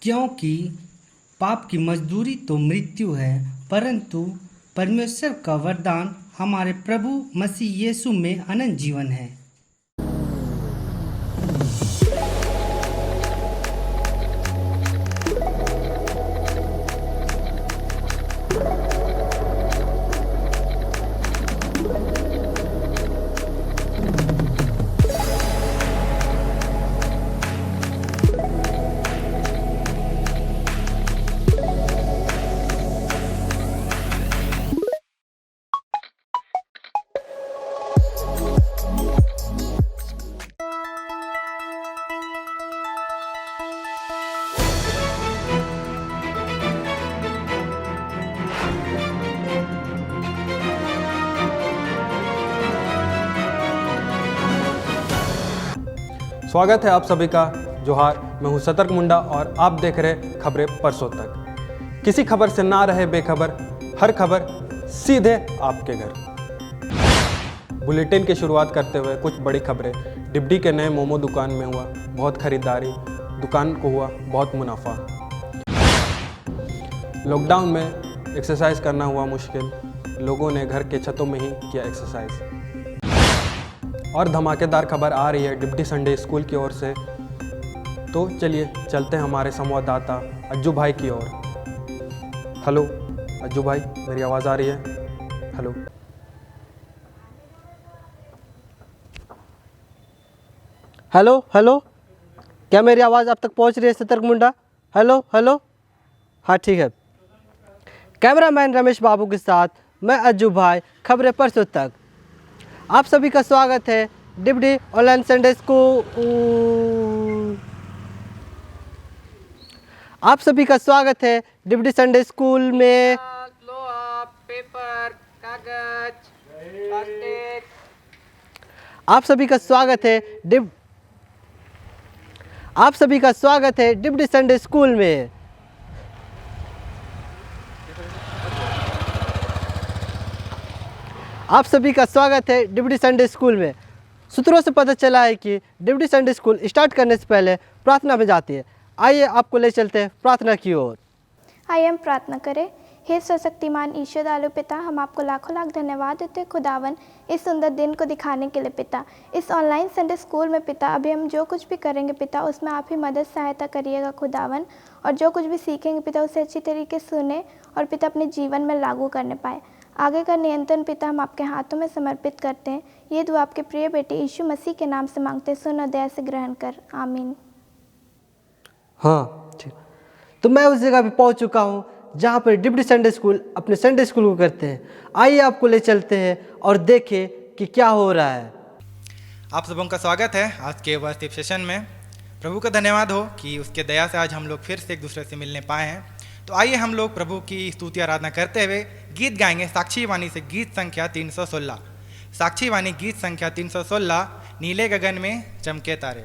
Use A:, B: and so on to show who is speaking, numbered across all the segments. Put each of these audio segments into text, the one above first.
A: क्योंकि पाप की मजदूरी तो मृत्यु है, परंतु परमेश्वर का वरदान हमारे प्रभु मसीह यीशु में अनंत जीवन है।
B: स्वागत है आप सभी का। जोहार, मैं हूं सतर्क मुंडा और आप देख रहे खबरें परसों तक। किसी खबर से ना रहे बेखबर, हर खबर सीधे आपके घर। बुलेटिन की शुरुआत करते हुए कुछ बड़ी खबरें। डिबडी के नए मोमो दुकान में हुआ बहुत खरीदारी, दुकान को हुआ बहुत मुनाफा। लॉकडाउन में एक्सरसाइज करना हुआ मुश्किल, लोगों ने घर के छतों में ही किया एक्सरसाइज। और धमाकेदार खबर आ रही है डिबडी संडे स्कूल की ओर से, तो चलिए चलते हैं हमारे संवाददाता अज्जू भाई की ओर। हेलो अज्जू भाई, मेरी आवाज़ आ रही है? हेलो
C: हेलो हेलो, क्या मेरी आवाज़ आप तक पहुंच रही है सतर्क मुंडा? हेलो हेलो, हाँ ठीक है। कैमरामैन रमेश बाबू के साथ मैं अज्जू भाई, खबरें परसों तक। आप सभी का स्वागत है डिबडी ऑनलाइन संडे स्कूल। आप सभी का स्वागत है डिबडी संडे स्कूल में।
D: लोहा, पेपर, कागज, प्लास्टिक।
C: आप सभी का स्वागत है डिबडी संडे स्कूल में। आप सभी का स्वागत है डिबडी संडे स्कूल में। सूत्रों से पता चला है कि डिबडी संडे स्कूल स्टार्ट करने से पहले प्रार्थना में जाती है। आइए आपको ले चलते हैं प्रार्थना की ओर।
E: आइए हम प्रार्थना करें। हे सर्वशक्तिमान ईश्वर दयालु पिता, हम आपको लाखों लाख धन्यवाद देते हैं खुदावन, इस सुंदर दिन को दिखाने के लिए पिता। इस ऑनलाइन संडे स्कूल में पिता अभी हम जो कुछ भी करेंगे पिता, उसमें आप ही मदद सहायता करिएगा खुदावन, और जो कुछ भी सीखेंगे पिता उसे अच्छी तरीके से सुने और पिता अपने जीवन में लागू करने पाए। आगे का नियंत्रण पिता हम आपके हाथों में समर्पित करते हैं। ये दुआ आपके प्रिय बेटे यीशु मसीह के नाम से मांगते हैं, सुन और दया से ग्रहण कर, आमीन।
C: हाँ ठीक। तो मैं उस जगह पे पहुंच चुका हूँ जहाँ पर डिबडी संडे स्कूल अपने संडे स्कूल को करते हैं। आइए आपको ले चलते हैं और देखें कि क्या हो रहा है।
F: आप सबों का स्वागत है आज के वर्शिप सेशन में। प्रभु का धन्यवाद हो कि उसके दया से आज हम लोग फिर से एक दूसरे से मिलने पाए हैं। तो आइए हम लोग प्रभु की स्तुति आराधना करते हुए गीत गाएंगे साक्षी वाणी से गीत संख्या 316। साक्षी वाणी गीत संख्या 316, नीले गगन में चमके तारे।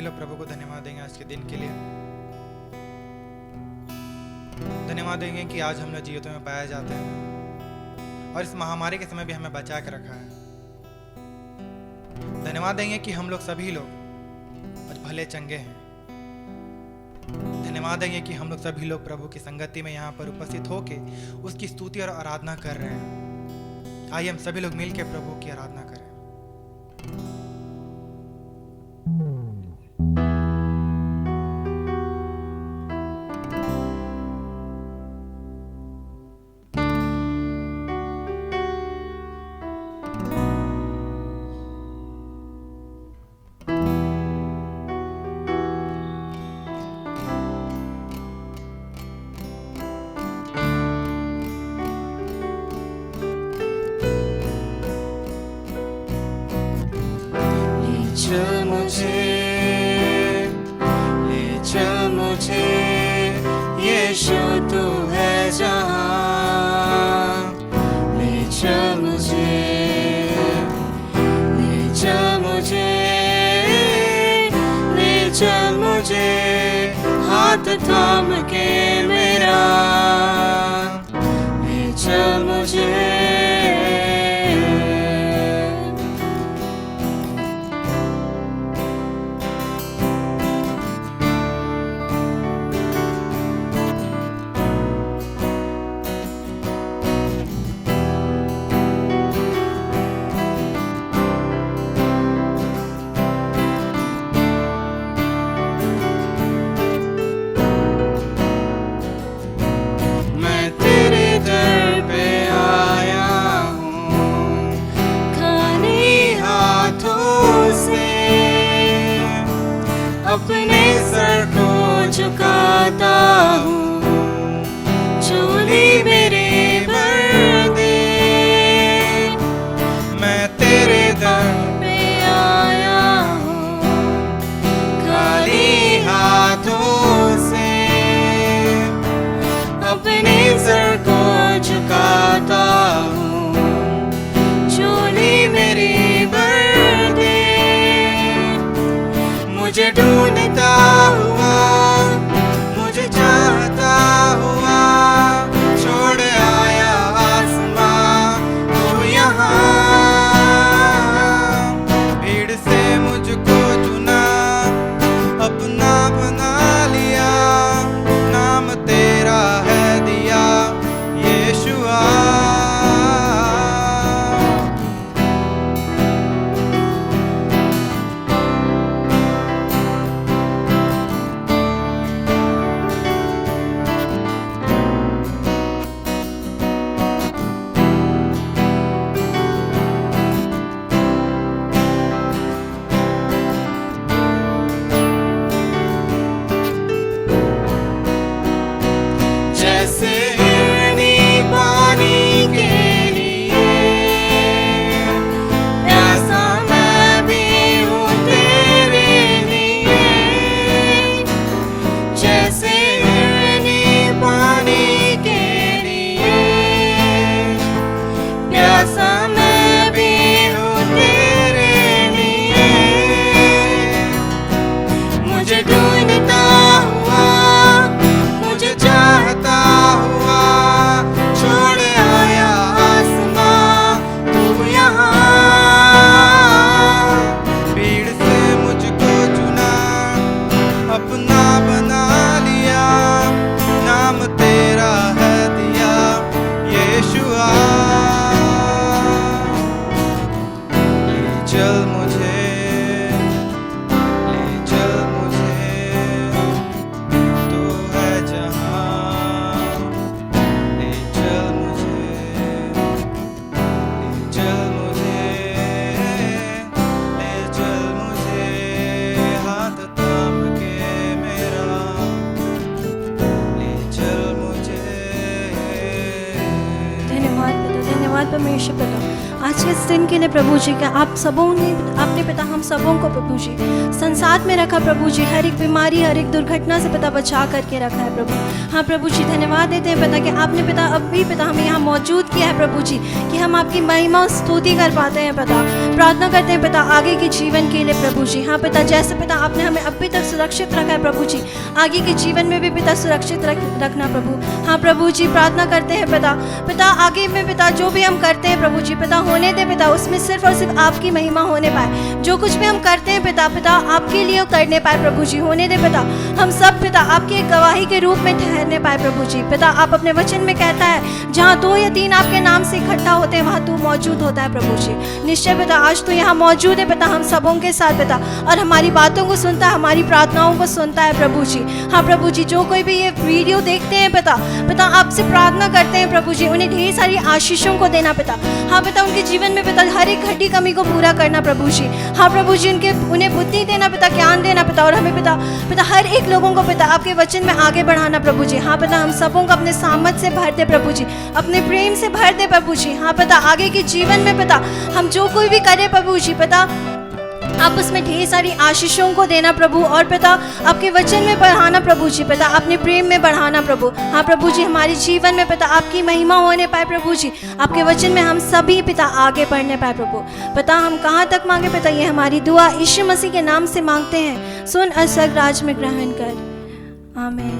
F: सभी लोग प्रभु को धन्यवाद देंगे आज के दिन के लिए। धन्यवाद देंगे कि आज हम लोग जीवितों में पाए जाते हैं और इस महामारी के समय भी हमें बचा के रखा है। धन्यवाद देंगे कि हम लोग सभी लोग आज भले चंगे हैं। धन्यवाद देंगे कि हम लोग सभी लोग प्रभु की संगति में यहाँ पर उपस्थित होके उसकी स्तुति और आराधना कर रहे हैं। आइए हम सभी लोग मिलकर प्रभु की आराधना करें।
G: ले चल मुझे यीशु तू है जहाँ। ले चल मुझे हाथ थाम के मेरा। ले चल मुझे अपने सर को झुकाता हूँ। झोली मेरे भर दे, मैं तेरे दर पे आया हूँ। खाली हाथों से अपने सर को झुकाता हूँ। झोली मेरी भर दे, मुझे ढूंढता हुआ, मुझे चाहता हुआ छोड़ आया आसमां तू यहाँ। भीड़ से मुझको चुना, अपना बना लिया, नाम तेरा है दिया यीशुआ। जैसे हिरनी पानी के लिए प्यासा मैं भी हूँ तेरे लिए। जैसे हिरनी पानी के लिए प्यासा मैं भी हूँ तेरे लिए। मुझे ढूंढता हुआ, मुझे चाहता हुआ छोड़ आया आसमां तू यहाँ। भीड़ से मुझको चुना, अपना बना लिया, नाम तेरा है दिया यीशुआ। ले चल मुझे, ले चल मुझे तू है जहाँ। ले चल मुझे, ले चल मुझे, ले चल मुझे हाथ थाम के मेरा। ले चल मुझे।
H: धन्यवाद परमेश्वर पिता। आज के इस दिन के लिए प्रभु जी का आप सबों ने अपने पिता हम सबों को प्रभु जी संसार में रखा प्रभु जी, हर एक बीमारी हर एक दुर्घटना से पिता बचा करके रखा है प्रभु। हाँ प्रभु जी धन्यवाद देते हैं पिता कि आपने पिता अब भी पिता हमें यहाँ मौजूद किया है प्रभु जी, कि हम आपकी महिमा और स्तुति कर पाते हैं पिता। प्रार्थना करते हैं पिता आगे के जीवन के लिए प्रभु जी। हाँ पिता जैसे पिता आपने हमें अभी तक सुरक्षित रखा है प्रभु जी, आगे के जीवन में भी पिता सुरक्षित रखना प्रभु। हाँ प्रभु जी प्रार्थना करते हैं पिता आगे में पिता जो भी हम करते हैं प्रभु जी पिता होने दे पिता, उसमें सिर्फ और सिर्फ आपकी महिमा होने पाए। जो कुछ भी हम करते हैं पिता आपके लिए करने पाए प्रभु जी, होने दे पिता। हम सब पिता आपकी एक गवाही के रूप में ठहरने पाए प्रभु जी। पिता आप अपने वचन में कहता है जहाँ 2 या 3 आपके नाम से इकट्ठा होते हैं वहाँ तू मौजूद होता है प्रभु जी। निश्चय पिता आज तो यहाँ मौजूद है पिता हम सबों के साथ पिता, और हमारी बातों को सुनता है, हमारी प्रार्थनाओं को सुनता है प्रभु जी। हाँ प्रभु जी जो कोई भी ये वीडियो देखते हैं पिता आपसे प्रार्थना करते हैं प्रभु जी, उन्हें ढेर सारी आशीषों को देना पिता। हाँ पिता उनके जीवन में पिता हर एक घटी कमी को पूरा करना प्रभु जी। हाँ प्रभु जी उन्हें बुद्धि देना पिता, ज्ञान देना पिता, और हमें पिता हर एक लोगों को पिता आपके वचन में आगे बढ़ाना प्रभु जी। हाँ पिता हम सबों को अपने सामर्थ से भर दे प्रभु जी, अपने प्रेम से भर दे प्रभु जी। हाँ पिता आगे के जीवन में पिता हम जो कोई भी करे प्रभु जी पिता आप उसमें ढेर सारी आशीषों को देना प्रभु, और पिता आपके वचन में बढ़ाना प्रभु जी पिता, अपने प्रेम में बढ़ाना प्रभु। हाँ प्रभु जी हमारे जीवन में पिता आपकी महिमा होने पाए प्रभु जी, आपके वचन में हम सभी पिता आगे बढ़ने पाए प्रभु। पिता हम कहाँ तक मांगे पिता, ये हमारी दुआ यीशु मसीह के नाम से मांगते हैं, सुन और स्वर्ग राज में ग्रहण कर, आमीन।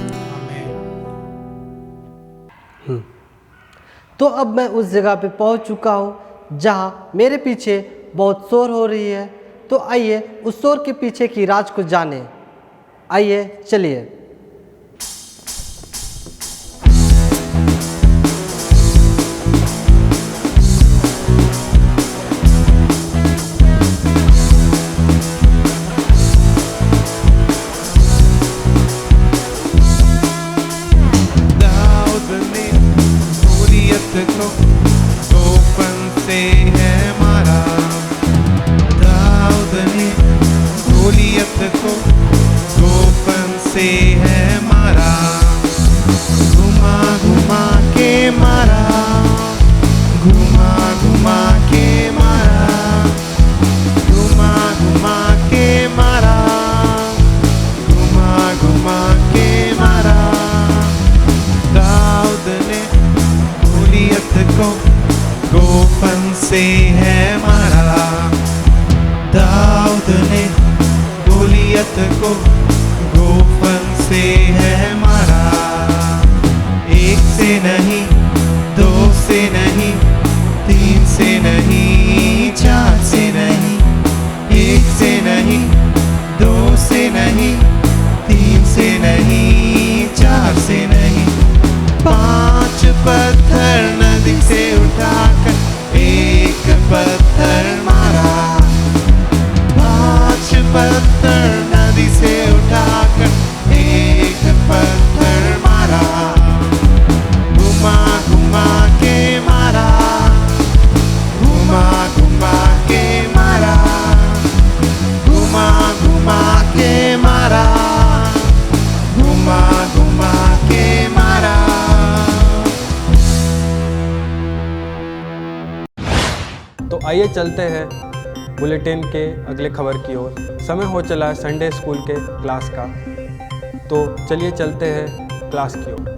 C: तो अब मैं उस जगह पे पहुंच चुका हूं जहां मेरे पीछे बहुत शोर हो रही है। तो आइए उस शोर के पीछे की राज को जाने। आइए चलिए।
G: दाऊद ने बोरियत को गोपन से है मारा, दाऊद ने गोलियत को गोपन से है मारा, घुमा घुमा के मारा, घुमा घुमा के मारा, घुमा घुमा के मारा, घुमा घुमा के मारा। दाऊद ने गोलियत को गोपन से है मारा, दाऊद ने गोलियत को गोपन से है मारा। 1 से नहीं 2 से नहीं 3 से नहीं 4 से नहीं, 1 से नहीं 2 से नहीं 3 से नहीं 4 से नहीं, 5 पत्थर नदी से उठाकर 1 पत्थर मारा, 5 पत्थर नदी से उठाकर 1 पत्थर मारा, घुमा घुमा के मारा, घुमा घुमा के मारा, घुमा घुमा के मारा, घुमा घुमा के मारा।
B: तो आइए चलते हैं बुलेटिन के अगले खबर की ओर। समय हो चला है संडे स्कूल के क्लास का, तो चलिए चलते हैं क्लास की ओर।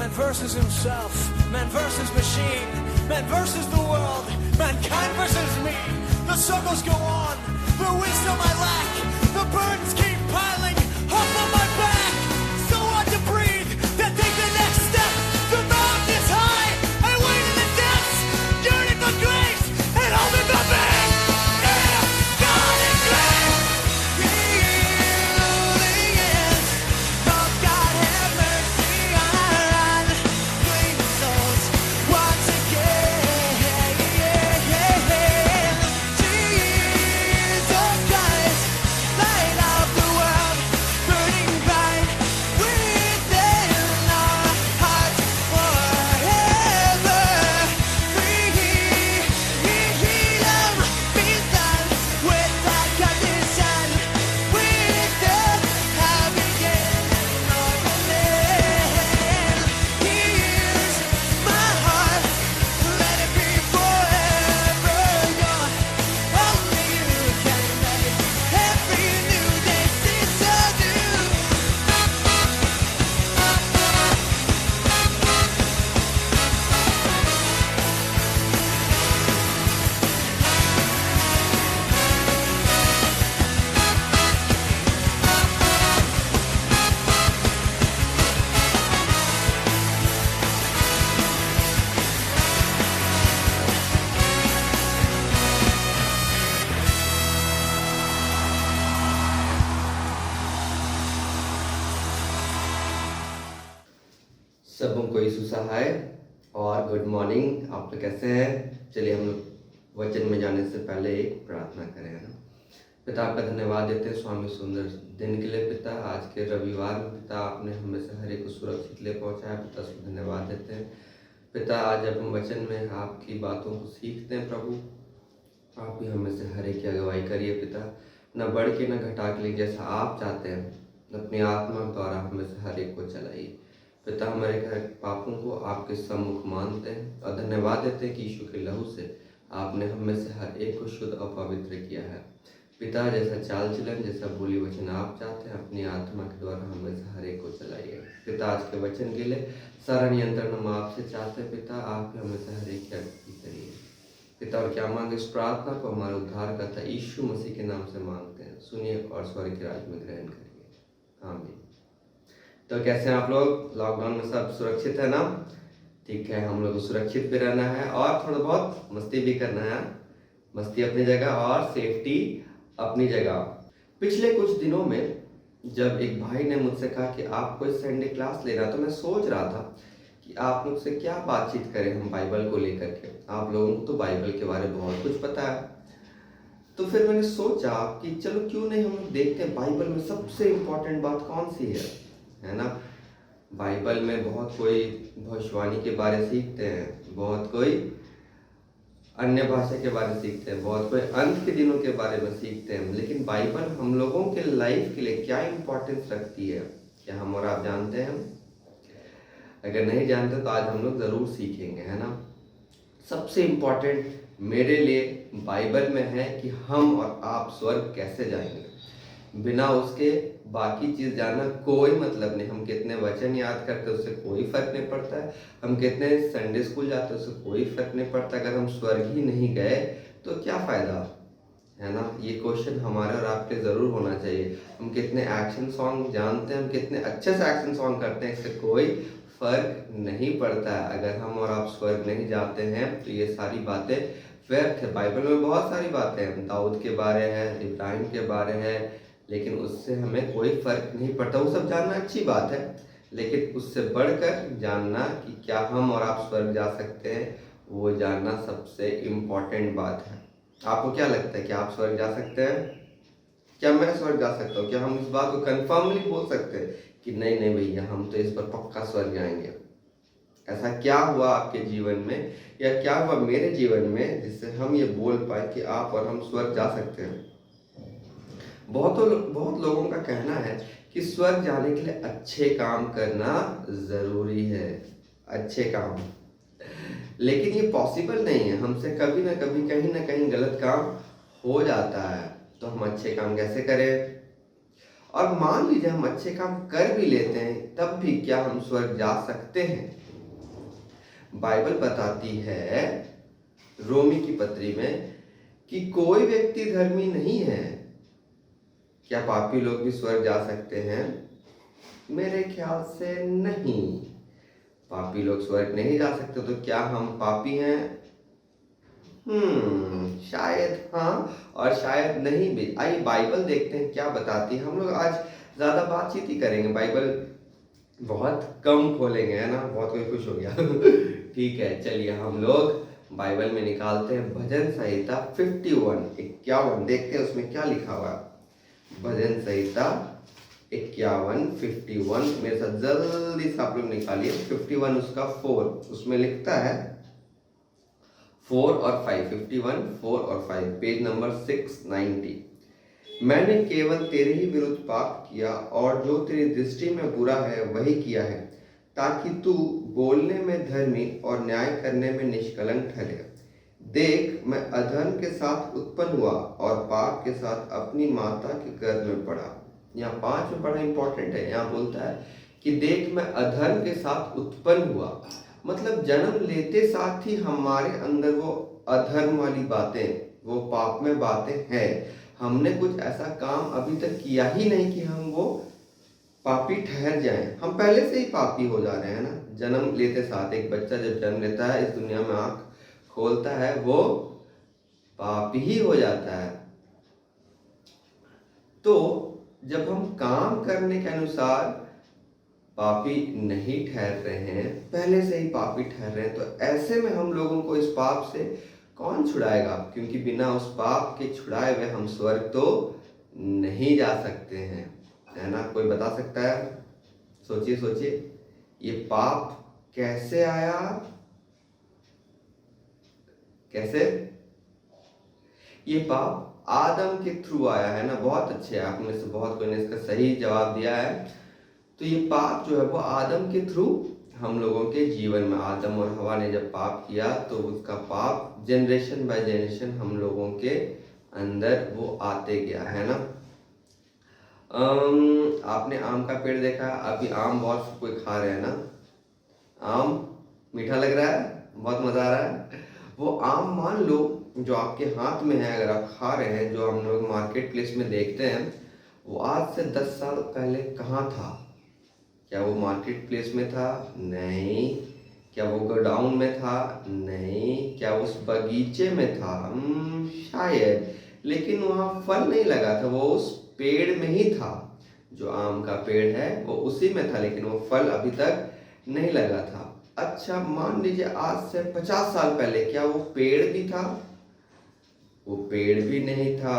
G: Man versus himself, man versus machine, man versus the world, mankind versus me. The struggles go on, the wisdom I lack, the burdens keep piling up on my back. So hard to breathe, then take the next step. The mountain is high, I wait in the depths, yearning for grace and hoping for me. Yeah, God is great. He only is. Oh, God have mercy on our unclean souls once again. Jesus Christ, light of the world, burning bright within our hearts forever. Freedom, peace done without condition, with death having gained normal end. Here's my heart, let it be forever yours. Only you can make every new day seem so new.
I: सबों को यीशु सहाय और good morning. आप लोग कैसे हैं? चलिए हम लोग वचन में जाने से पहले एक प्रार्थना करें, है ना। पिता आपका धन्यवाद देते हैं स्वामी सुंदर दिन के लिए। पिता आज के रविवार में पिता आपने हमें से हर एक को सुरक्षित ले पहुंचाया, पिता उसको धन्यवाद देते हैं। पिता आज जब हम वचन में आपकी बातों को सीखते हैं प्रभु, आप भी हमें से हर एक की अगुवाई करिए पिता, न बढ़ के न घटा के लिए, जैसा आप चाहते हैं अपनी आत्मा द्वारा हमें से हर एक को चलाइए पिता। हमारे घर पापों को आपके सम्मुख मानते हैं और धन्यवाद देते हैं कि यीशु के लहू से आपने हमें से हर एक को शुद्ध और पवित्र किया है पिता। जैसा चाल चलन, जैसा बोली वचन आप चाहते हैं, अपनी आत्मा के द्वारा हमें से हर एक को चलाइए पिता। आज के वचन के लिए सारा नियंत्रण हम आपसे चाहते हैं पिता, आप हमें से हर एक की अगुवाई करिए पिता। और क्या मांगे इस प्रार्थना को हमारे उद्धारकर्ता यीशु मसीह के नाम से मांगते हैं, सुनिए और स्वर्ग के राज्य में ग्रहण करिए, आमीन। तो कैसे हैं आप लोग? लॉकडाउन में सब सुरक्षित है ना? ठीक है, हम लोग को सुरक्षित भी रहना है और थोड़ा बहुत मस्ती भी करना है। मस्ती अपनी जगह और सेफ्टी अपनी जगह। पिछले कुछ दिनों में जब एक भाई ने मुझसे कहा कि आप कोई संडे क्लास ले रहा, तो मैं सोच रहा था कि आप लोग से क्या बातचीत करें हम बाइबल को लेकर के। आप लोगों को तो बाइबल के बारे में बहुत कुछ पता है, तो फिर मैंने सोचा कि चलो क्यों नहीं हम लोग देखते हैं बाइबल में सबसे इम्पोर्टेंट बात कौन सी है ना। बाइबल में बहुत कोई भविष्यवाणी के बारे सीखते हैं, बहुत कोई अन्य भाषा के बारे सीखते हैं, बहुत कोई अंत के दिनों के बारे में सीखते हैं, लेकिन बाइबल हम लोगों के लाइफ के लिए क्या इम्पोर्टेंस रखती है, क्या हम और आप जानते हैं? अगर नहीं जानते तो आज हम लोग ज़रूर सीखेंगे, है ना। सबसे इम्पोर्टेंट मेरे लिए बाइबल में है कि हम और आप स्वर्ग कैसे जाएंगे। बिना उसके बाकी चीज़ जानना कोई मतलब नहीं। हम कितने वचन याद करते हैं उससे कोई फर्क नहीं पड़ता है, हम कितने संडे स्कूल जाते हैं उससे कोई फर्क नहीं पड़ता। अगर हम स्वर्ग ही नहीं गए तो क्या फ़ायदा, है ना। ये क्वेश्चन हमारे और आपके ज़रूर होना चाहिए। हम कितने एक्शन सॉन्ग जानते हैं, हम कितने अच्छे से एक्शन सॉन्ग करते हैं, इससे कोई फ़र्क नहीं पड़ता है। अगर हम और आप स्वर्ग नहीं जाते हैं तो ये सारी बातें व्यर्थ है। बाइबल में बहुत सारी बातें हैं, दाऊद के बारे है, इब्राहिम के बारे है, लेकिन उससे हमें कोई फ़र्क नहीं पड़ता। वो सब जानना अच्छी बात है, लेकिन उससे बढ़कर जानना कि क्या हम और आप स्वर्ग जा सकते हैं, वो जानना सबसे इम्पोर्टेंट बात है। आपको क्या लगता है कि आप स्वर्ग जा सकते हैं? क्या मैं स्वर्ग जा सकता हूँ? क्या हम इस बात को कन्फर्मली बोल सकते हैं कि नहीं नहीं भैया हम तो इस पर पक्का स्वर्ग जाएंगे? ऐसा क्या हुआ आपके जीवन में या क्या हुआ मेरे जीवन में जिससे हम ये बोल पाए कि आप और हम स्वर्ग जा सकते हैं? बहुत लोगों का कहना है कि स्वर्ग जाने के लिए अच्छे काम करना ज़रूरी है, अच्छे काम, लेकिन ये पॉसिबल नहीं है। हमसे कभी ना कभी कहीं ना कहीं गलत काम हो जाता है, तो हम अच्छे काम कैसे करें? और मान लीजिए हम अच्छे काम कर भी लेते हैं, तब भी क्या हम स्वर्ग जा सकते हैं? बाइबल बताती है रोमी की पत्री में कि कोई व्यक्ति धर्मी नहीं है। क्या पापी लोग भी स्वर्ग जा सकते हैं? मेरे ख्याल से नहीं, पापी लोग स्वर्ग नहीं जा सकते। तो क्या हम पापी हैं? शायद हाँ और शायद नहीं भी। आइए बाइबल देखते हैं क्या बताती है। हम लोग आज ज़्यादा बातचीत ही करेंगे, बाइबल बहुत कम खोलेंगे, है ना। बहुत कोई खुश हो गया ठीक है, चलिए हम लोग बाइबल में निकालते हैं भजन संहिता 51 देखते हैं उसमें क्या लिखा हुआ है। भजन संहिता 51 मेरे साथ जल्दी से आप लोग निकालिए। 51 उसका 4, उसमें लिखता है 4 और 5, 51 4 और 5, पेज नंबर 690। मैंने केवल तेरे ही विरुद्ध पाप किया और जो तेरी दृष्टि में बुरा है वही किया है, ताकि तू बोलने में धर्मी और न्याय करने में निष्कलंक ठहरे। देख, मैं अधर्म के साथ उत्पन्न हुआ और पाप के साथ अपनी माता के गर्भ में पड़ा। यहाँ 5 में बड़ा इंपॉर्टेंट है। यहाँ बोलता है कि देख, मैं अधर्म के साथ उत्पन्न हुआ, मतलब जन्म लेते साथ ही हमारे अंदर वो अधर्म वाली बातें, वो पाप में बातें हैं। हमने कुछ ऐसा काम अभी तक किया ही नहीं कि हम वो पापी ठहर जाएं। हम पहले से ही पापी हो जा रहे हैं ना। जन्म लेते साथ एक बच्चा जब जन्म लेता है, इस दुनिया में आंख खोलता है, वो पापी ही हो जाता है। तो जब हम काम करने के अनुसार पापी नहीं ठहर रहे हैं, पहले से ही पापी ठहर रहे हैं, तो ऐसे में हम लोगों को इस पाप से कौन छुड़ाएगा? क्योंकि बिना उस पाप के छुड़ाए हुए हम स्वर्ग तो नहीं जा सकते हैं, है ना। कोई बता सकता है? सोचिए सोचिए, ये पाप कैसे आया? कैसे? ये पाप आदम के थ्रू आया है ना। बहुत अच्छे, आप में से बहुत कोई ने इसका सही जवाब दिया है। तो ये पाप जो है वो आदम के थ्रू हम लोगों के जीवन में, आदम और हवा ने जब पाप किया तो उसका पाप जनरेशन बाय जनरेशन हम लोगों के अंदर वो आते गया, है ना। आपने आम का पेड़ देखा? अभी आम बहुत कोई खा रहे हैं ना। आम मीठा लग रहा है, बहुत मज़ा आ रहा है। वो आम मान लो जो आपके हाथ में है, अगर आप खा रहे हैं, जो हम लोग मार्केट प्लेस में देखते हैं, वो आज से 10 साल पहले कहाँ था? क्या वो मार्केट प्लेस में था? नहीं। क्या वो गोडाउन में था? नहीं। क्या उस बगीचे में था? शायद, लेकिन वहाँ फल नहीं लगा था, वो उस पेड़ में ही था। जो आम का पेड़ है वो उसी में था, लेकिन वो फल अभी तक नहीं लगा था। अच्छा, मान लीजिए आज से 50 साल पहले क्या वो पेड़ भी था? वो पेड़ भी नहीं था।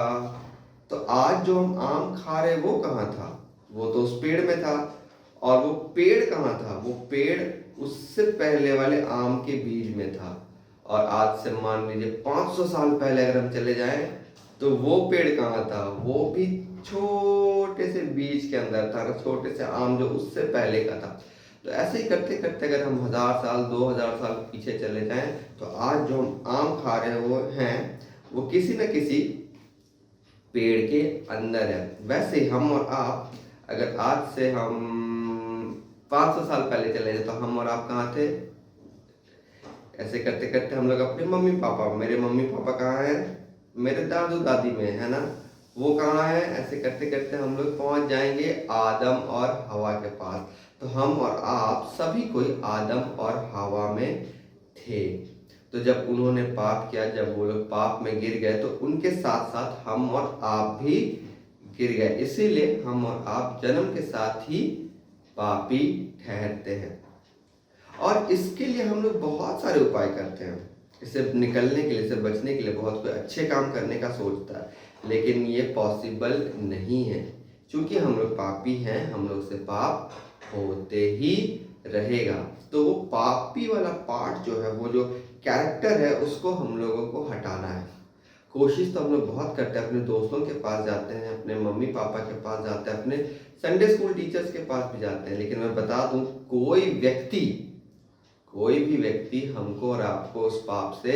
I: तो आज जो हम आम खा रहे वो कहाँ था? वो तो उस पेड़ में था। और वो पेड़ कहाँ था? वो पेड़ उससे पहले वाले आम के बीज में था। और आज से मान लीजिए 500 साल पहले अगर हम चले जाएं तो वो पेड़ कहाँ था? वो भी छोटे से बीज के अंदर था, छोटे से आम जो उससे पहले का था। तो ऐसे ही करते करते अगर हम 1000 साल 2000 साल पीछे चले जाएं तो आज जो हम आम खा रहे हैं वो किसी न किसी पेड़ के अंदर है। वैसे ही हम और आप, अगर आज से हम 500 साल पहले चले जाए तो हम और आप कहाँ थे? ऐसे करते करते हम लोग अपने मम्मी पापा, मेरे मम्मी पापा कहाँ हैं? मेरे दादू दादी में, है ना। वो कहाँ है? ऐसे करते करते हम लोग पहुँच जाएंगे आदम और हवा के पास। तो हम और आप सभी कोई आदम और हवा में थे। तो जब उन्होंने पाप किया, जब वो लोग पाप में गिर गए, तो उनके साथ साथ हम और आप भी गिर गए। इसीलिए हम और आप जन्म के साथ ही पापी ठहरते हैं। और इसके लिए हम लोग बहुत सारे उपाय करते हैं। इससे निकलने के लिए, इससे बचने के लिए बहुत कोई अच्छे काम करने का सोचता है, लेकिन ये पॉसिबल नहीं है। क्योंकि हम लोग पापी हैं, हम लोग से पाप होते ही रहेगा। तो वो पापी वाला पार्ट जो है, वो जो कैरेक्टर है, उसको हम लोगों को हटाना है। कोशिश तो हम लोग बहुत करते हैं, अपने दोस्तों के पास जाते हैं, अपने मम्मी पापा के पास जाते हैं, अपने संडे स्कूल टीचर्स के पास भी जाते हैं। लेकिन मैं बता दूं, कोई भी व्यक्ति हमको और आपको उस पाप से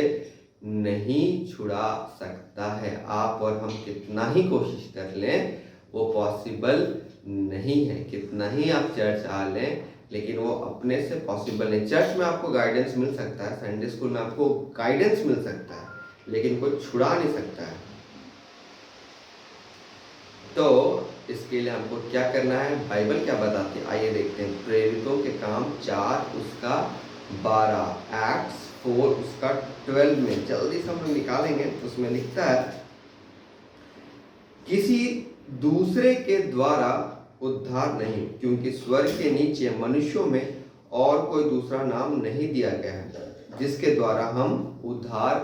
I: नहीं छुड़ा सकता है। आप और हम कितना ही कोशिश कर लें, वो पॉसिबल नहीं है। कितना ही आप चर्च आ लें, लेकिन वो अपने से पॉसिबल नहीं। चर्च में आपको गाइडेंस मिल सकता है, संडे स्कूल में आपको गाइडेंस मिल सकता है, लेकिन कोई छुड़ा नहीं सकता है। तो इसके लिए हमको क्या करना है, बाइबल क्या बताती है, आइए देखते हैं। प्रेरितों के काम 4 उसका 12, एक्ट्स 4 उसका 12 में जल्दी से हम लोग निकालेंगे। उसमें लिखता है, किसी दूसरे के द्वारा उद्धार नहीं, क्योंकि स्वर्ग के नीचे मनुष्यों में और कोई दूसरा नाम नहीं दिया गया है जिसके द्वारा हम उद्धार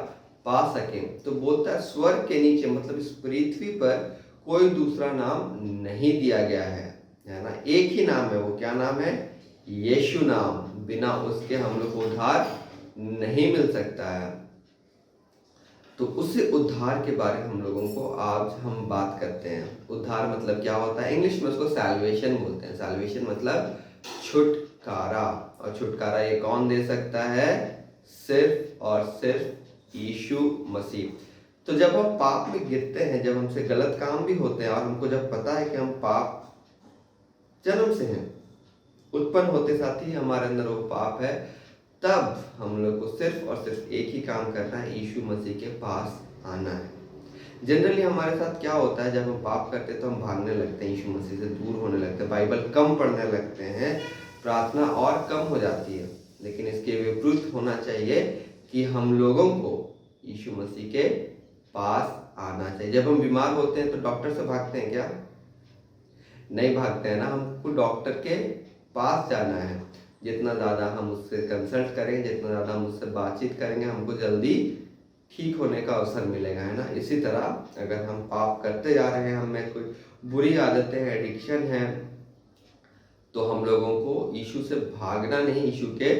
I: पा सकें। तो बोलता है स्वर्ग के नीचे, मतलब इस पृथ्वी पर कोई दूसरा नाम नहीं दिया गया है ना। एक ही नाम है, वो क्या नाम है, यीशु नाम। बिना उसके हम लोग को उद्धार नहीं मिल सकता है। तो उस उद्धार के बारे में हम लोगों को आज हम बात करते हैं। उद्धार मतलब क्या होता है, इंग्लिश में उसको सैल्वेशन बोलते हैं। सैल्वेशन मतलब छुटकारा, और छुटकारा ये कौन दे सकता है, सिर्फ और सिर्फ यीशु मसीह। तो जब हम पाप में गिरते हैं, जब हमसे गलत काम भी होते हैं, और हमको जब पता है कि हम पाप जन्म से हैं, उत्पन्न होते साथ ही हमारे अंदर वो पाप है, तब हम लोग को सिर्फ और सिर्फ एक ही काम करना है, यीशु मसीह के पास आना है। जनरली हमारे साथ क्या होता है, जब हम पाप करते हैं तो हम भागने लगते हैं, यीशु मसीह से दूर होने लगते हैं, बाइबल कम पढ़ने लगते हैं, प्रार्थना और कम हो जाती है। लेकिन इसके विपरीत होना चाहिए कि हम लोगों को यीशु मसीह के पास आना चाहिए। जब हम बीमार होते हैं तो डॉक्टर से भागते हैं क्या, नहीं भागते हैं ना। हमको डॉक्टर के पास जाना है। जितना ज़्यादा हम उससे कंसल्ट करेंगे, जितना ज़्यादा हम उससे बातचीत करेंगे, हमको जल्दी ठीक होने का अवसर मिलेगा, है ना। इसी तरह अगर हम पाप करते जा रहे हैं, हमें कोई बुरी आदतें हैं, एडिक्शन है, तो हम लोगों को यीशु से भागना नहीं, यीशु के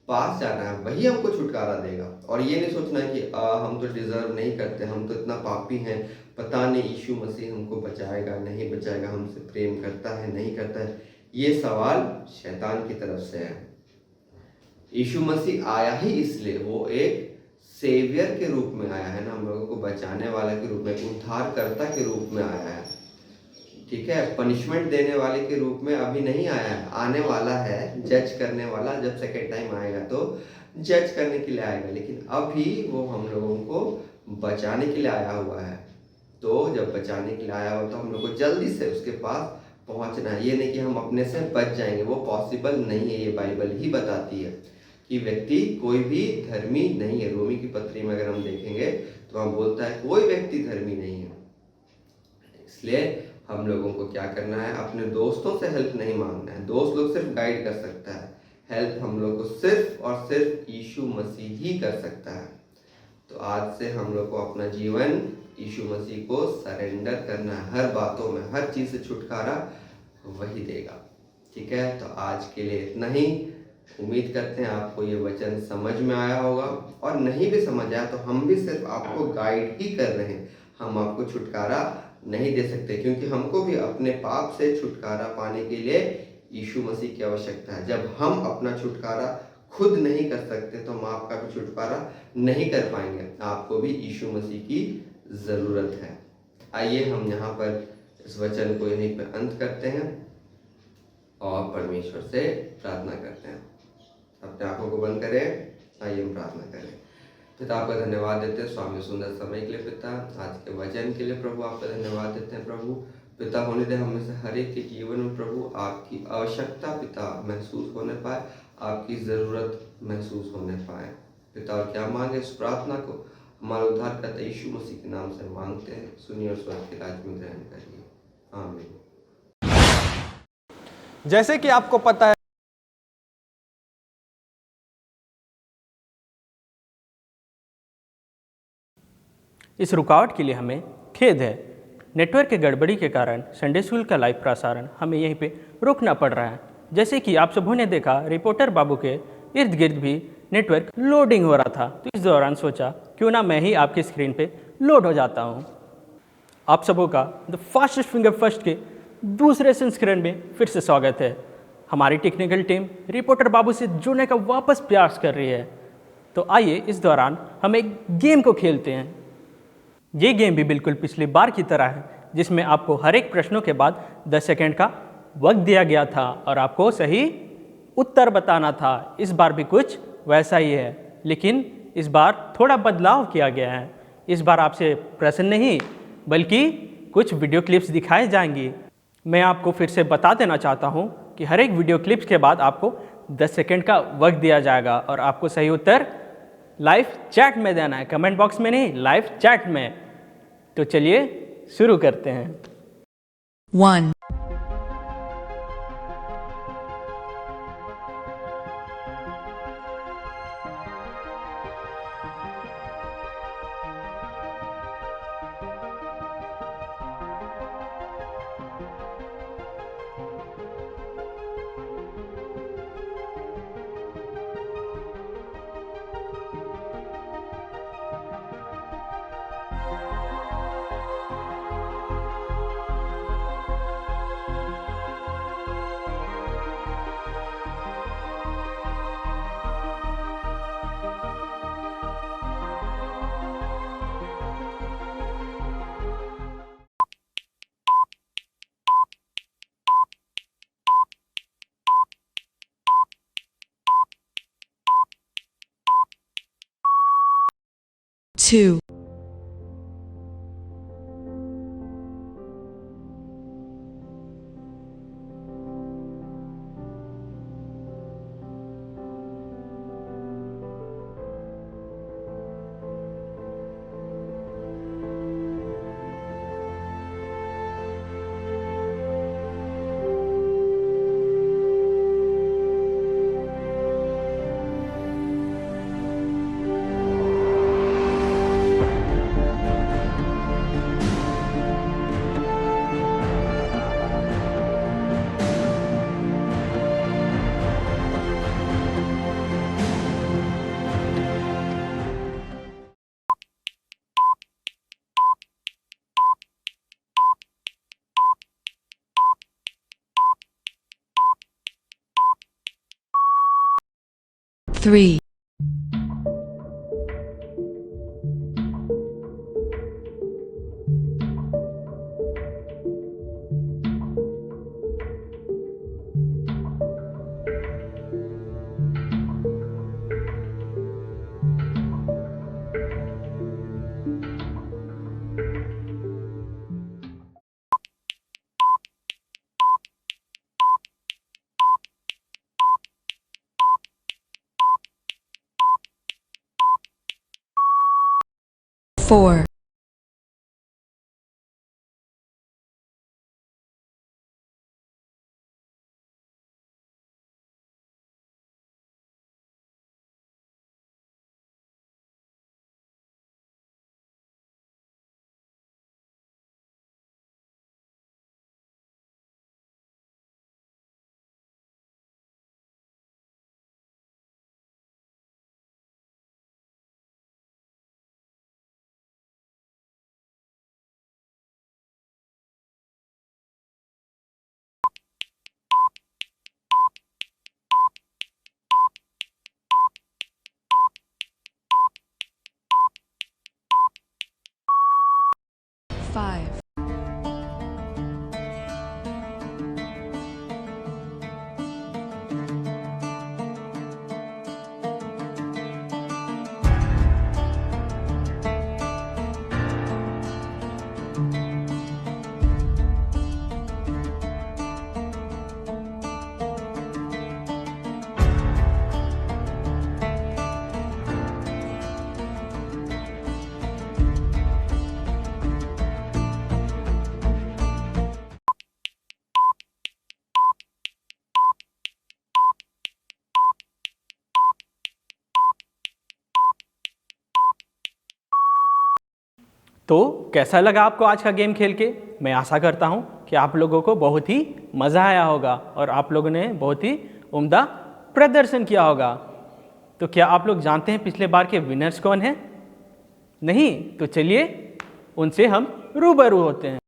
I: पास जाना है, वही हमको छुटकारा देगा। और ये नहीं सोचना कि हम तो डिजर्व नहीं करते, हम तो इतना पापी हैं, पता नहीं यीशु मसीह हमको बचाएगा नहीं बचाएगा, हमसे प्रेम करता है नहीं करता है। ये सवाल शैतान की तरफ से है। यीशु मसीह आया ही इसलिए, वो एक सेवियर के रूप में आया है ना, हम लोगों को बचाने वाला के रूप में, उद्धारकर्ता के रूप में आया है, ठीक है। पनिशमेंट देने वाले के रूप में अभी नहीं आया है, आने वाला है जज करने वाला। जब सेकेंड टाइम आएगा तो जज करने के लिए आएगा, लेकिन अभी वो हम लोगों को बचाने के लिए आया हुआ है। तो जब बचाने के लिए आया हुआ तो हम लोग को जल्दी से उसके पास पहुंचना है। ये नहीं कि हम अपने से बच जाएंगे, वो पॉसिबल नहीं है। ये बाइबल ही बताती है कि व्यक्ति कोई भी धर्मी नहीं है। रोमी की पत्री में अगर हम देखेंगे तो वहाँ बोलता है कोई व्यक्ति धर्मी नहीं है। इसलिए हम लोगों को क्या करना है, अपने दोस्तों से हेल्प नहीं मांगना है। दोस्त लोग सिर्फ गाइड कर सकता है, हेल्प हम लोग को सिर्फ और सिर्फ यीशु मसीह ही कर सकता है। तो आज से हम लोग को अपना जीवन यीशु मसीह को सरेंडर करना है। हर बातों में, हर चीज़ से छुटकारा वही देगा, ठीक है। तो आज के लिए इतना ही। उम्मीद करते हैं आपको ये वचन समझ में आया होगा, और नहीं भी समझ आया तो हम भी सिर्फ आपको गाइड ही कर रहे हैं, हम आपको छुटकारा नहीं दे सकते, क्योंकि हमको भी अपने पाप से छुटकारा पाने के लिए यीशु मसीह की आवश्यकता है। जब हम अपना छुटकारा खुद नहीं कर सकते तो हम आपका भी छुटकारा नहीं कर पाएंगे, आपको भी यीशु मसीह की ज़रूरत है। आइए हम यहाँ पर इस वचन को यहीं पर अंत करते हैं और परमेश्वर से प्रार्थना करते हैं। अपने आंखों को बंद करें, आइए हम प्रार्थना करें। पिता आपका धन्यवाद देते हैं स्वामी सुंदर समय के लिए, पिता आज के वचन के लिए प्रभु आपका धन्यवाद देते हैं प्रभु। पिता होने दे हम में से हर एक के जीवन में प्रभु आपकी आवश्यकता पिता महसूस होने पाए, आपकी ज़रूरत महसूस होने पाए पिता। और क्या मांगे, इस प्रार्थना को हमारा उद्धारकर्ता यीशु मसीह के नाम से मांगते हैं, सुनिए और स्वर्ग के राज्य में ग्रहण करिए, आमीन।
B: जैसे कि आपको पता है
J: इस रुकावट के लिए हमें खेद है। नेटवर्क की गड़बड़ी के कारण संडे स्कूल का लाइव प्रसारण हमें यहीं पे रोकना पड़ रहा है। जैसे कि आप सबों ने देखा, रिपोर्टर बाबू के इर्द गिर्द भी नेटवर्क लोडिंग हो रहा था, तो इस दौरान सोचा क्यों ना मैं ही आपकी स्क्रीन पे लोड हो जाता हूँ। आप सबों का द फास्टेस्ट फिंगर फर्स्ट के दूसरे संस्करण में फिर से स्वागत है। हमारी टेक्निकल टीम रिपोर्टर बाबू से जुड़ने का वापस प्रयास कर रही है। तो आइए इस दौरान हम एक गेम को खेलते हैं। ये गेम भी बिल्कुल पिछली बार की तरह है, जिसमें आपको हर एक प्रश्नों के बाद 10 सेकंड का वक्त दिया गया था और आपको सही उत्तर बताना था। इस बार भी कुछ वैसा ही है, लेकिन इस बार थोड़ा बदलाव किया गया है। इस बार आपसे प्रश्न नहीं बल्कि कुछ वीडियो क्लिप्स दिखाए जाएंगी। मैं आपको फिर से बता देना चाहता हूँ कि हर एक वीडियो क्लिप्स के बाद आपको 10 सेकंड का वक्त दिया जाएगा और आपको सही उत्तर लाइव चैट में देना है, कमेंट बॉक्स में नहीं, लाइव चैट में। तो चलिए शुरू करते हैं।
K: 1 2 3 4 5
J: तो कैसा लगा आपको आज का गेम खेल के? मैं आशा करता हूँ कि आप लोगों को बहुत ही मज़ा आया होगा और आप लोगों ने बहुत ही उम्दा प्रदर्शन किया होगा। तो क्या आप लोग जानते हैं पिछले बार के विनर्स कौन हैं? नहीं? तो चलिए उनसे हम रूबरू होते हैं।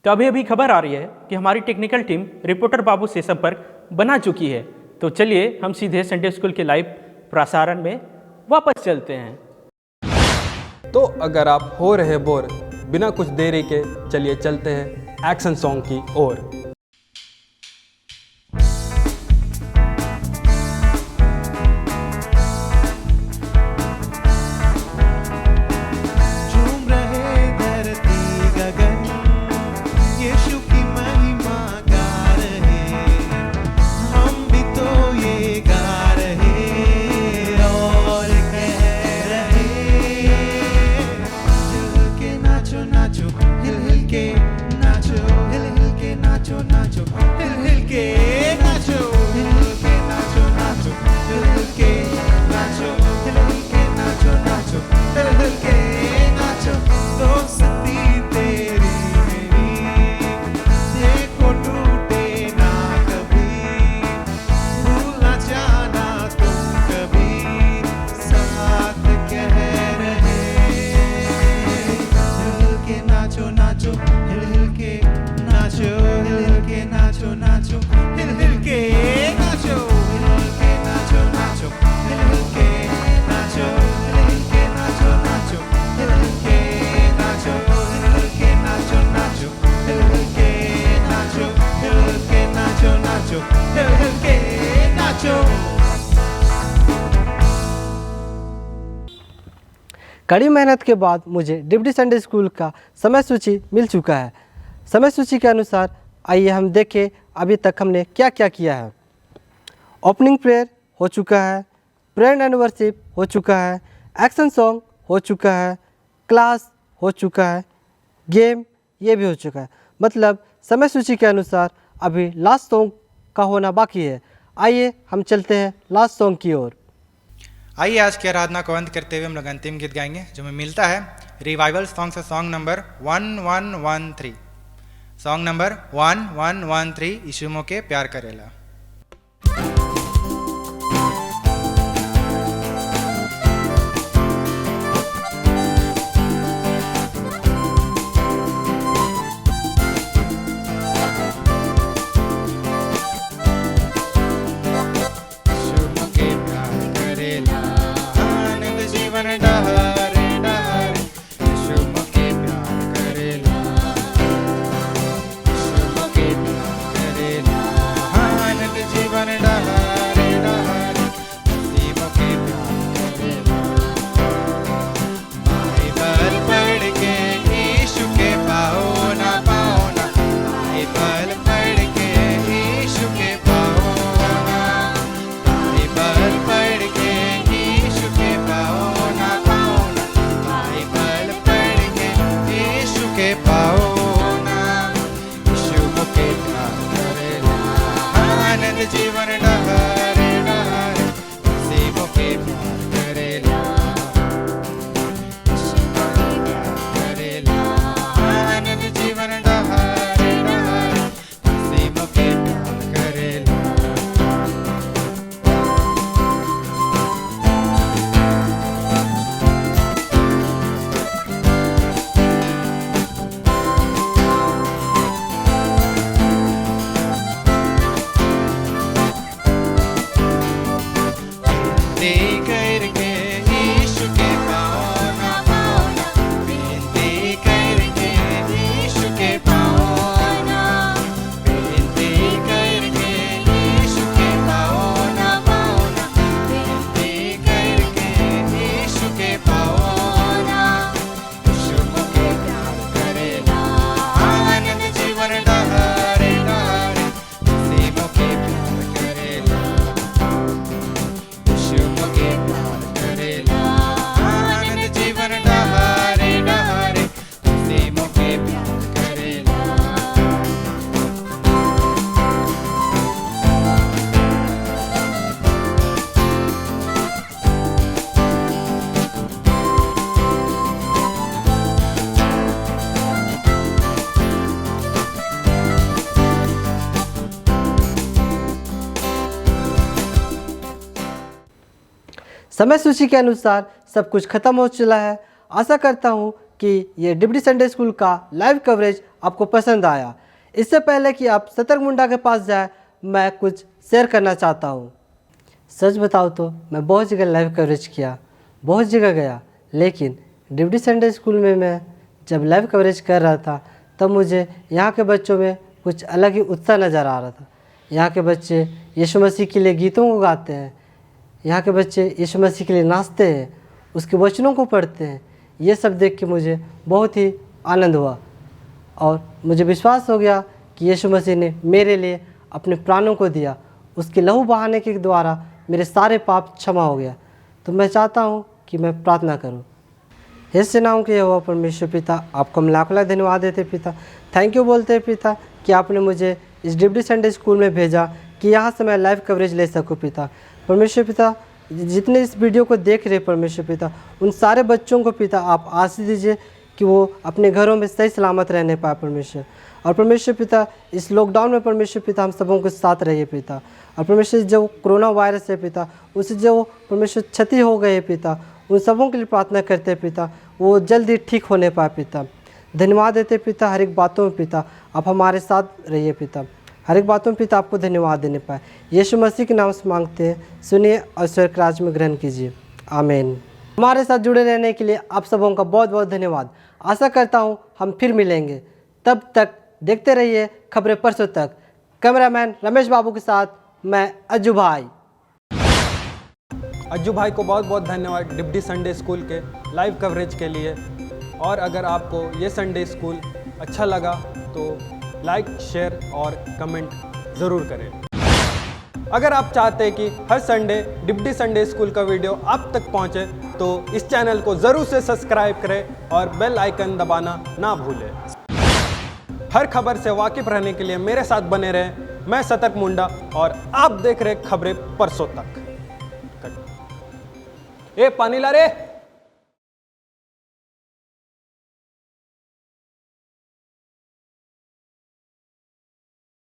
J: तो अभी अभी खबर आ रही है कि हमारी टेक्निकल टीम रिपोर्टर बाबू से संपर्क बना चुकी है। तो चलिए हम सीधे संडे स्कूल के लाइव प्रसारण में वापस चलते हैं।
B: तो अगर आप हो रहे बोर, बिना कुछ देरी के चलिए चलते हैं एक्शन सॉन्ग की ओर।
G: झूम रहे धरती गगन, यीशु की महिमा गा रहे, हम भी तो ये गा रहे और कह रहे, हिल के नाचो नाचो, हिल के नाचो, हिल के नाचो नाचो, हिल के नाचो, हिल के नाचो नाचो, हिल के नाचो, हिल के नाचो नाचो, हिल के नाचो। दोस्ती तेरी मेरी, देखो टूटे ना कभी, भूलना जाना तुम कभी, साथ कह रहे, हिल के नाचो नाचो, हिल के नाचो, हिल के नाचो नाचो, हिल के नाचो, हिल के नाचो नाचो, हिल के नाचो, हिल के नाचो नाचो, हिल के नाचो, हिल के नाचो नाचो, हिल के नाचो, हिल के नाचो नाचो, हिल के नाचो।
C: कड़ी मेहनत के बाद मुझे डिप्टी संडे स्कूल का समय सूची मिल चुका है। समय सूची के अनुसार आइए हम देखें अभी तक हमने क्या क्या किया है। ओपनिंग प्रेयर हो चुका है, प्रेयर एंड वर्शिप हो चुका है, एक्शन सॉन्ग हो चुका है, क्लास हो चुका है, गेम ये भी हो चुका है। मतलब समय सूची के अनुसार अभी लास्ट सॉन्ग का होना बाकी है। आइए हम चलते हैं लास्ट सॉन्ग की ओर।
F: आइए आज की आराधना को अंत करते हुए हम लोग अंतिम गीत गाएंगे जो हमें मिलता है रिवाइवल सॉन्ग से, सॉन्ग नंबर 1113। सॉन्ग नंबर 1113 यीशु मोके प्यार करेला। यीशु मोके प्यार करेला, आनंद जीवन डहरे डहरे, यीशु मोके प्यार करेला, यीशु मोके प्यार करेला, आनंद जीवन डहरे डहरे, यीशु मोके प्यार करेला। बाइबल पढ़ के यीशु के पाओ ना, बाइबल पढ़ के यीशु के पाओ ना, बाइबल पढ़ के यीशु के पाओ ना, बाइबल पढ़ के यीशु के पाओ ना। यीशु मोके प्यार करेला, आनंद जीवन डहरे डहरे, यीशु मोके प्यार करेला, यीशु मोके प्यार करेला, आनंद जीवन डहरे डहरे, यीशु मोके प्यार करेला। विनती करके यीशु के पाओ ना, विनती करके यीशु के पाओ ना, विनती करके यीशु के पाओ ना, विनती करके यीशु के पाओ ना। यीशु मोके प्यार करेला, आनंद जीवन डहरे डहरे, यीशु मोके प्यार करेला, यीशु मोके प्यार करेला, आनंद जीवन डहरे डहरे, यीशु मोके प्यार करेला।
C: समय सूची के अनुसार सब कुछ खत्म हो चला है। आशा करता हूँ कि ये डिप्टी संडे स्कूल का लाइव कवरेज आपको पसंद आया। इससे पहले कि आप सतर्क मुंडा के पास जाए, मैं कुछ शेयर करना चाहता हूँ। सच बताओ तो मैं बहुत जगह लाइव कवरेज किया, बहुत जगह गया, लेकिन डिप्टी संडे स्कूल में मैं जब लाइव कवरेज कर रहा था तब मुझे यहाँ के बच्चों में कुछ अलग ही उत्साह नज़र आ रहा था। यहाँ के बच्चे यीशु मसीह के लिए गीतों को गाते हैं, यहाँ के बच्चे यीशु मसीह के लिए नाचते हैं, उसके वचनों को पढ़ते हैं। ये सब देख के मुझे बहुत ही आनंद हुआ और मुझे विश्वास हो गया कि यीशु मसीह ने मेरे लिए अपने प्राणों को दिया। उसके लहू बहाने के द्वारा मेरे सारे पाप क्षमा हो गया। तो मैं चाहता हूँ कि मैं प्रार्थना करूँ। हे सेनाओं के यहोवा परमेश्वर पिता, आपको हम लाख लाख धन्यवाद देते पिता। थैंक यू बोलते हैं पिता कि आपने मुझे इस डिप्टी संडे स्कूल में भेजा कि यहाँ से मैं लाइव कवरेज ले सकूँ पिता। परमेश्वर पिता, जितने इस वीडियो को देख रहे परमेश्वर पिता, उन सारे बच्चों को पिता आप आशीष दीजिए कि वो अपने घरों में सही सलामत रहने पाए परमेश्वर। और परमेश्वर पिता, इस लॉकडाउन में परमेश्वर पिता हम सबों के साथ रहिए पिता। और परमेश्वर जो कोरोना वायरस है पिता, उससे जो परमेश्वर क्षति हो गए पिता, उन सबों के लिए प्रार्थना करते हैं पिता, वो जल्दी ठीक होने पाए पिता। धन्यवाद देते पिता हर एक बातों में पिता, आप हमारे साथ रहिए पिता। हर एक बातों में पिता आपको धन्यवाद देने पाए। यीशु मसीह के नाम से मांगते हैं, सुनिए और स्वर्ग राज्य में ग्रहण कीजिए, आमीन। हमारे साथ जुड़े रहने के लिए आप सबों का बहुत बहुत धन्यवाद। आशा करता हूँ हम फिर मिलेंगे, तब तक देखते रहिए खबरें परसों तक। कैमरामैन रमेश बाबू के साथ मैं अज्जू भाई।
B: अज्जू भाई को बहुत बहुत धन्यवाद डिप्टी संडे स्कूल के लाइव कवरेज के लिए। और अगर आपको ये संडे स्कूल अच्छा लगा तो लाइक, शेयर और कमेंट ज़रूर करें। अगर आप चाहते हैं कि हर संडे डिप्टी संडे स्कूल का वीडियो आप तक पहुंचे तो इस चैनल को ज़रूर से सब्सक्राइब करें और बेल आइकन दबाना ना भूलें। हर खबर से वाकिफ रहने के लिए मेरे साथ बने रहें। मैं सतर्क मुंडा और आप देख रहे खबरें परसों तक। ए पानी ला रे।